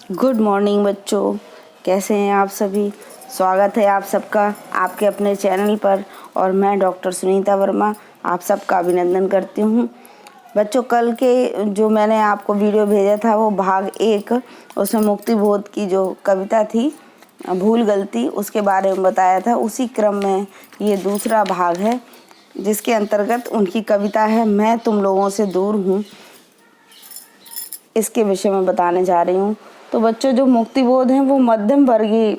Good morning बच्चों, कैसे हैं आप सभी। स्वागत है आप सबका आपके अपने चैनल पर और मैं डॉक्टर सुनीता वर्मा आप सबका अभिनंदन करती हूँ। बच्चों, कल के जो मैंने आपको वीडियो भेजा था वो भाग 1, उसमें मुक्तिबोध की जो कविता थी भूल गलती, उसके बारे में बताया था। उसी क्रम में ये दूसरा भाग है जिसके अंतर्गत उनकी कविता है मैं तुम लोगों से दूर हूँ, इसके विषय में बताने जा रही हूँ। तो बच्चों, जो मुक्तिबोध हैं वो मध्यम वर्गीय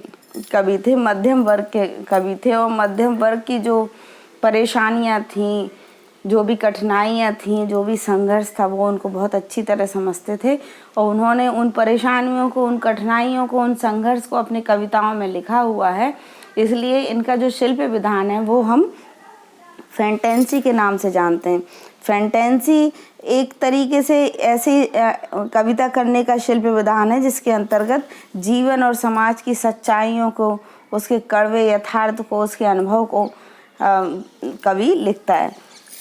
कवि थे, मध्यम वर्ग के कवि थे और मध्यम वर्ग की जो परेशानियाँ थीं, जो भी कठिनाइयाँ थीं, जो भी संघर्ष था वो उनको बहुत अच्छी तरह समझते थे और उन्होंने उन परेशानियों को, उन कठिनाइयों को, उन संघर्ष को अपनी कविताओं में लिखा हुआ है। इसलिए इनका जो शिल्प विधान है वो हम फैंटेंसी के नाम से जानते हैं। फैंटेंसी एक तरीके से ऐसी कविता करने का शिल्प विधान है जिसके अंतर्गत जीवन और समाज की सच्चाइयों को, उसके कड़वे यथार्थ को, उसके अनुभव को कवि लिखता है।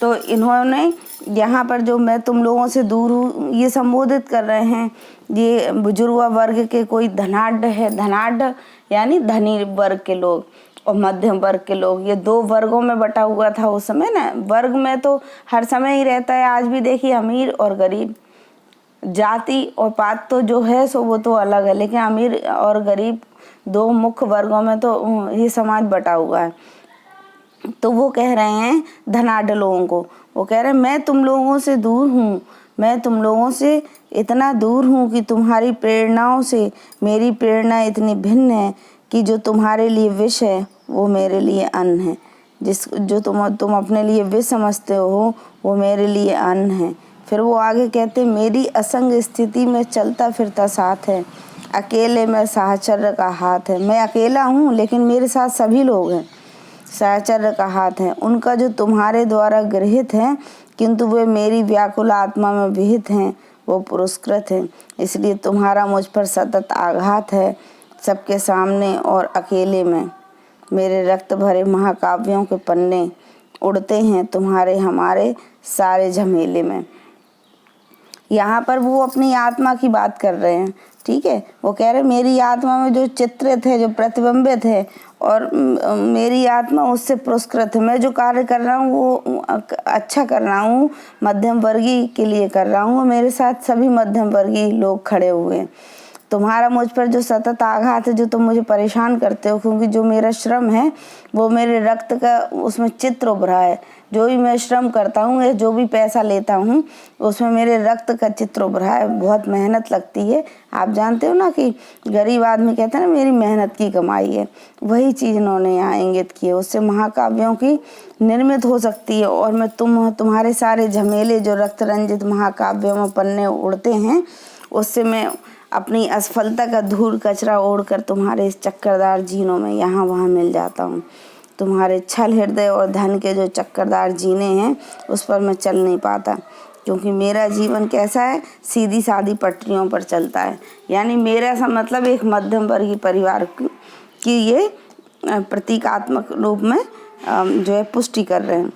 तो इन्होंने यहाँ पर जो मैं तुम लोगों से दूर हूँ ये संबोधित कर रहे हैं, ये बुजुर्ग वर्ग के कोई धनाढ़ है, धनाढ़ यानी धनी वर्ग के लोग और मध्यम वर्ग के लोग, ये दो वर्गों में बटा हुआ था उस समय ना। वर्ग में तो हर समय ही रहता है, आज भी देखिए अमीर और गरीब, जाति और पात तो जो है सो वो तो अलग है, लेकिन अमीर और गरीब दो मुख्य वर्गों में तो ये समाज बटा हुआ है। तो वो कह रहे हैं धनाढ़ लोगों को, वो कह रहे हैं मैं तुम लोगों से दूर हूँ, मैं तुम लोगों से इतना दूर हूँ कि तुम्हारी प्रेरणाओं से मेरी प्रेरणा इतनी भिन्न है कि जो तुम्हारे लिए विष है वो मेरे लिए अन्न है। जो तुम अपने लिए विष समझते हो वो मेरे लिए अन्न है। फिर वो आगे कहते मेरी असंग स्थिति में चलता फिरता साथ है, अकेले में साहचर्य का हाथ है। मैं अकेला हूँ लेकिन मेरे साथ सभी लोग हैं, साहचर्य का हाथ है। उनका जो तुम्हारे द्वारा गृहीत है किंतु वे मेरी व्याकुल आत्मा में विहित हैं, वो पुरस्कृत हैं। इसलिए तुम्हारा मुझ पर सतत आघात है, सबके सामने और अकेले में मेरे रक्त भरे महाकाव्यों के पन्ने उड़ते हैं तुम्हारे हमारे सारे झमेले में। यहाँ पर वो अपनी आत्मा की बात कर रहे हैं, ठीक है। वो कह रहे मेरी आत्मा में जो चित्रित है, जो प्रतिबिंबित है और मेरी आत्मा उससे पुरस्कृत है। मैं जो कार्य कर रहा हूँ वो अच्छा कर रहा हूँ, मध्यम वर्गीय के लिए कर रहा हूँ, मेरे साथ सभी मध्यम वर्गीय लोग खड़े हुए हैं। तुम्हारा मुझ पर जो सतत आघात है, जो तुम मुझे परेशान करते हो, क्योंकि जो मेरा श्रम है वो मेरे रक्त का उसमें चित्र उभरा है। जो भी मैं श्रम करता हूँ या जो भी पैसा लेता हूँ उसमें मेरे रक्त का चित्र उभरा है, बहुत मेहनत लगती है। आप जानते हो ना कि गरीब आदमी कहते हैं ना मेरी मेहनत की कमाई है, वही चीज़ इन्होंने यहाँ इंगित की है। उससे महाकाव्यों की निर्मित हो सकती है और मैं तुम्हारे सारे झमेले जो रक्त रंजित महाकाव्यों में पन्ने उड़ते हैं, उससे मैं अपनी असफलता का धूल कचरा ओढ़कर तुम्हारे इस चक्करदार जीनों में यहाँ वहाँ मिल जाता हूँ। तुम्हारे छल हृदय और धन के जो चक्करदार जीने हैं उस पर मैं चल नहीं पाता, क्योंकि मेरा जीवन कैसा है, सीधी सादी पटरियों पर चलता है। यानी मेरा सा मतलब एक मध्यम वर्गीय परिवार की ये प्रतीकात्मक रूप में जो है पुष्टि कर रहे हैं।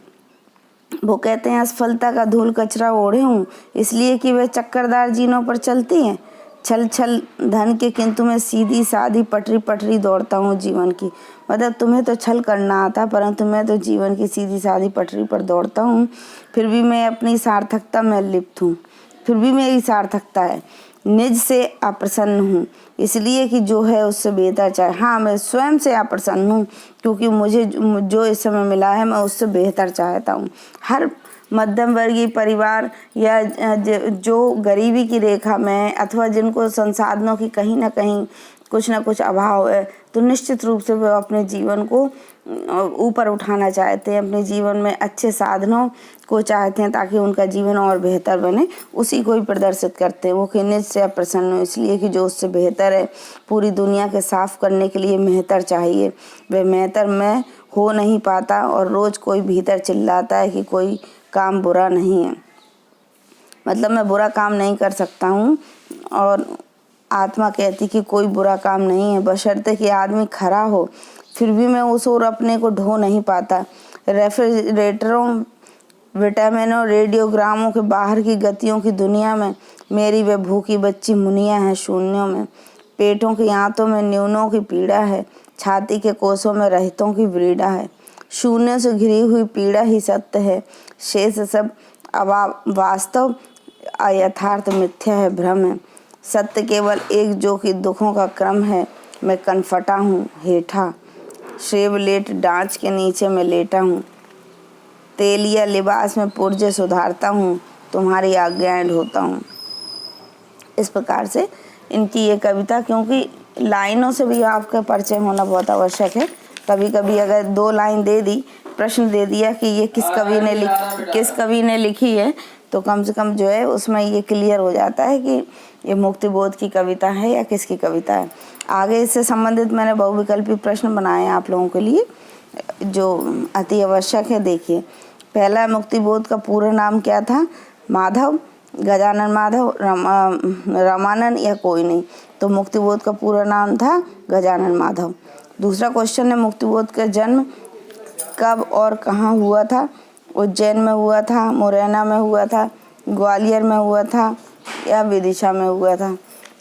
वो कहते हैं असफलता का धूल कचरा ओढ़े हूँ इसलिए कि वे चक्करदार जीनों पर चलती हैं, छल छल धन के, किंतु मैं सीधी सादी पटरी पटरी दौड़ता हूँ जीवन की। मतलब तुम्हें तो छल करना आता, परंतु मैं तो जीवन की सीधी सादी पटरी पर दौड़ता हूँ। फिर भी मैं अपनी सार्थकता में लिप्त हूँ, फिर भी मेरी सार्थकता है। निज से अप्रसन्न हूँ इसलिए कि जो है उससे बेहतर चाहे। हाँ, मैं स्वयं से अप्रसन्न हूँ क्योंकि मुझे जो इस समय मिला है मैं उससे बेहतर चाहता हूँ। हर मध्यम वर्गीय परिवार या जो गरीबी की रेखा में अथवा जिनको संसाधनों की कहीं ना कहीं कुछ ना कुछ अभाव है, तो निश्चित रूप से वे अपने जीवन को ऊपर उठाना चाहते हैं, अपने जीवन में अच्छे साधनों को चाहते हैं ताकि उनका जीवन और बेहतर बने, उसी को ही प्रदर्शित करते हैं। वो कि निज से अप्रसन्न हो इसलिए कि जो उससे बेहतर है, पूरी दुनिया के साफ करने के लिए मेहतर चाहिए, वह मेहतर मैं हो नहीं पाता और रोज़ कोई भीतर चिल्लाता है कि कोई काम बुरा नहीं है। मतलब मैं बुरा काम नहीं कर सकता हूँ और आत्मा कहती कि कोई बुरा काम नहीं है, बशर्ते कि आदमी खरा हो। फिर भी मैं उस ओर अपने को ढो नहीं पाता। रेफ्रिजरेटरों, विटामिनों, रेडियोग्रामों के बाहर की गतियों की दुनिया में मेरी वह भूखी बच्ची मुनिया है शून्यों में। पेटों की आंतों में न्यूनों की पीड़ा है, छाती के कोसों में रहितों की व्रीड़ा है। शून्य से घिरी हुई पीड़ा ही सत्य है, शेष सब वास्तव अयथार्थ मिथ्या है, भ्रम है। सत्य केवल एक जो कि दुखों का क्रम है। मैं कनफटा हूँ हेठा, श्रेवलेट डांच के नीचे मैं लेटा हूँ। तेलिया लिबास में पुर्जे सुधारता हूँ, तुम्हारी आज्ञाएं ढोता हूँ। इस प्रकार से इनकी ये कविता, क्योंकि लाइनों से भी आपका परिचय होना बहुत आवश्यक है। कभी कभी अगर 2 लाइन दे दी, प्रश्न दे दिया कि ये किस कवि ने लिखी है, तो कम से कम जो है उसमें ये क्लियर हो जाता है कि ये मुक्तिबोध की कविता है या किसकी कविता है। आगे इससे संबंधित मैंने बहुविकल्पी प्रश्न बनाए हैं आप लोगों के लिए, जो अति आवश्यक है। देखिए, पहला, मुक्तिबोध का पूरा नाम क्या था? माधव, गजानन माधव, रामानंद या कोई नहीं? तो मुक्तिबोध का पूरा नाम था गजानन माधव। दूसरा क्वेश्चन है, मुक्तिबोध का जन्म कब और कहाँ हुआ था? उज्जैन में हुआ था, मुरैना में हुआ था, ग्वालियर में हुआ था या विदिशा में हुआ था?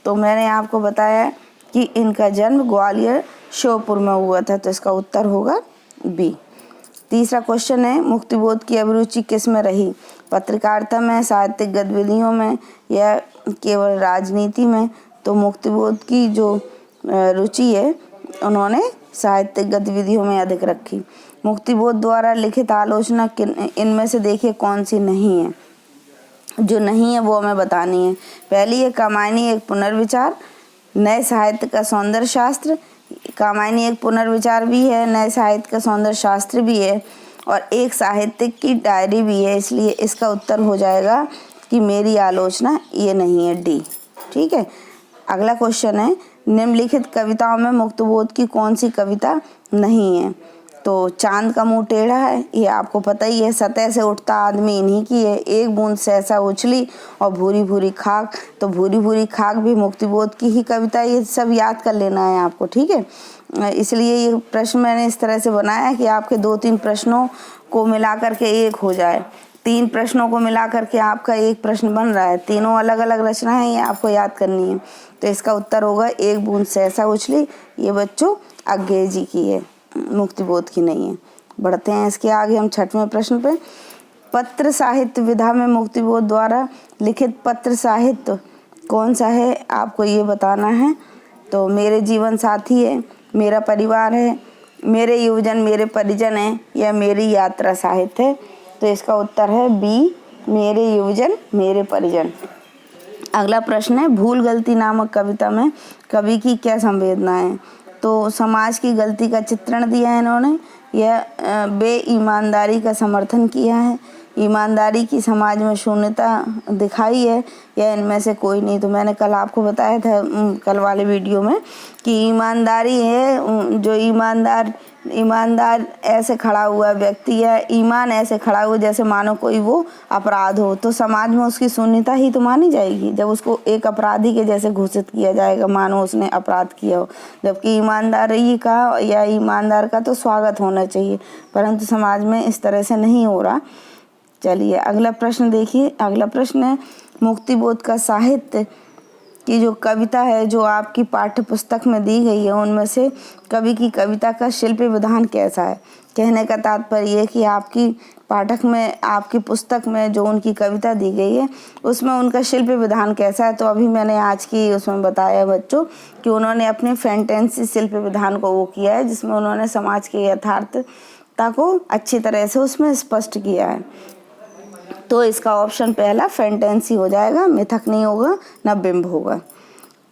तो मैंने आपको बताया कि इनका जन्म ग्वालियर श्योपुर में हुआ था, तो इसका उत्तर होगा बी। तीसरा क्वेश्चन है, मुक्तिबोध की अभिरुचि किस में रही? पत्रकारिता में, साहित्यिक गतिविधियों में या केवल राजनीति में? तो मुक्तिबोध की जो रुचि है उन्होंने साहित्यिक गतिविधियों में अधिक रखी। मुक्तिबोध द्वारा लिखित आलोचना इनमें से देखिए कौन सी नहीं है? जो नहीं है वो हमें बतानी है। पहली है, कामायनी एक पुनर्विचार, नए साहित्य का सौंदर्य शास्त्र। कामायनी एक पुनर्विचार भी है, नए साहित्य का सौंदर्य शास्त्र भी है और एक साहित्यिक की डायरी भी है, इसलिए इसका उत्तर हो जाएगा कि मेरी आलोचना, ये नहीं है, डी। ठीक है। अगला क्वेश्चन है, निम्नलिखित कविताओं में मुक्तिबोध की कौन सी कविता नहीं है? तो चांद का मुंह टेढ़ा है, ये आपको पता ही है, सतह से उठता आदमी इन्हीं की है। एक बूंद सहसा उछली और भूरी भूरी खाक, तो भूरी भूरी खाक भी मुक्तिबोध की ही कविता। ये सब याद कर लेना है आपको, ठीक है। इसलिए ये प्रश्न मैंने इस तरह से बनाया कि आपके 2-3 प्रश्नों को मिला करके एक हो जाए। 3 प्रश्नों को मिला करके आपका एक प्रश्न बन रहा है। तीनों अलग अलग रचना है, ये आपको याद करनी है। तो इसका उत्तर होगा एक बूंद सहसा उछली। ये बच्चों अज्ञेय जी की है, मुक्तिबोध की नहीं है। बढ़ते हैं इसके आगे हम 6वें प्रश्न पे। पत्र साहित्य विधा में मुक्तिबोध द्वारा लिखित पत्र साहित्य कौन सा है? आपको ये बताना है। तो मेरे जीवन साथी है, मेरा परिवार है, मेरे युवजन मेरे परिजन है या मेरी यात्रा साहित्य है? तो इसका उत्तर है बी, मेरे युवजन मेरे परिजन। अगला प्रश्न है, भूल गलती नामक कविता में कवि की क्या संवेदना है? तो समाज की गलती का चित्रण दिया है इन्होंने, यह बेईमानदारी का समर्थन किया है, ईमानदारी की समाज में शून्यता दिखाई है, या इनमें से कोई नहीं? तो मैंने कल आपको बताया था, कल वाले वीडियो में, कि ईमानदारी है, जो ईमानदार ऐसे खड़ा हुआ व्यक्ति है, ईमान ऐसे खड़ा हुआ जैसे मानो कोई वो अपराध हो, तो समाज में उसकी शून्यता ही तो मानी जाएगी जब उसको एक अपराधी के जैसे घोषित किया जाएगा, मानो उसने अपराध किया हो। जबकि ईमानदारी का या ईमानदार का तो स्वागत होना चाहिए, परंतु समाज में इस तरह से नहीं हो रहा। चलिए अगला प्रश्न देखिए। अगला प्रश्न है, मुक्तिबोध का साहित्य की जो कविता है जो आपकी पाठ्य पुस्तक में दी गई है, उनमें से कवि की कविता का शिल्पी विधान कैसा है? कहने का तात्पर्य ये कि आपकी पाठक में, आपकी पुस्तक में जो उनकी कविता दी गई है उसमें उनका शिल्पी विधान कैसा है? तो अभी मैंने आज की उसमें बताया बच्चों कि उन्होंने अपने फैंटेंसी शिल्पी विधान को वो किया है, जिसमें उन्होंने समाज की यथार्थता को अच्छी तरह से उसमें स्पष्ट किया है। तो इसका ऑप्शन पहला फैंटेंसी हो जाएगा, मिथक नहीं होगा, न बिंब होगा।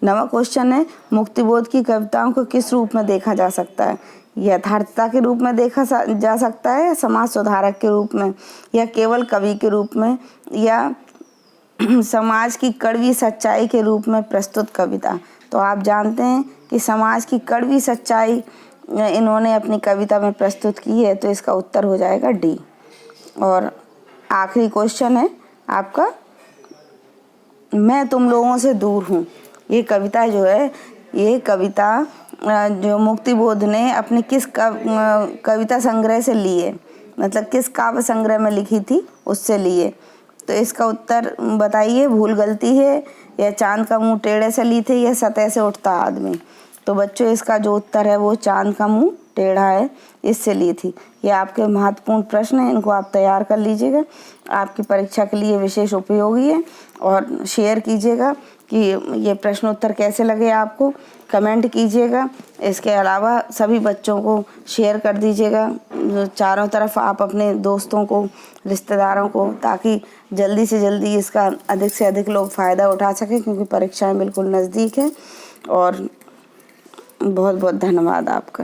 9वां क्वेश्चन है, मुक्तिबोध की कविताओं को किस रूप में देखा जा सकता है? यथार्थता के रूप में देखा जा सकता है, समाज सुधारक के रूप में, या केवल कवि के रूप में, या समाज की कड़वी सच्चाई के रूप में प्रस्तुत कविता? तो आप जानते हैं कि समाज की कड़वी सच्चाई इन्होंने अपनी कविता में प्रस्तुत की है, तो इसका उत्तर हो जाएगा डी। और आखिरी क्वेश्चन है आपका, मैं तुम लोगों से दूर हूँ। ये कविता जो है, ये कविता जो मुक्तिबोध ने अपने किस कविता संग्रह से ली है, मतलब किस काव्य संग्रह में लिखी थी उससे ली है? तो इसका उत्तर बताइए, भूल गलती है या चांद का मुंह टेढ़े से ली थी या सतह से उठता आदमी। तो बच्चों इसका जो उत्तर है वो चांद का मुंह टेढ़ा है, इससे ली थी। ये आपके महत्वपूर्ण प्रश्न हैं, इनको आप तैयार कर लीजिएगा, आपकी परीक्षा के लिए विशेष उपयोगी है। और शेयर कीजिएगा कि ये प्रश्न उत्तर कैसे लगे आपको, कमेंट कीजिएगा। इसके अलावा सभी बच्चों को शेयर कर दीजिएगा चारों तरफ, आप अपने दोस्तों को, रिश्तेदारों को, ताकि जल्दी से जल्दी इसका अधिक से अधिक लोग फ़ायदा उठा सकें, क्योंकि परीक्षाएं बिल्कुल नज़दीक हैं। और बहुत बहुत धन्यवाद आपका।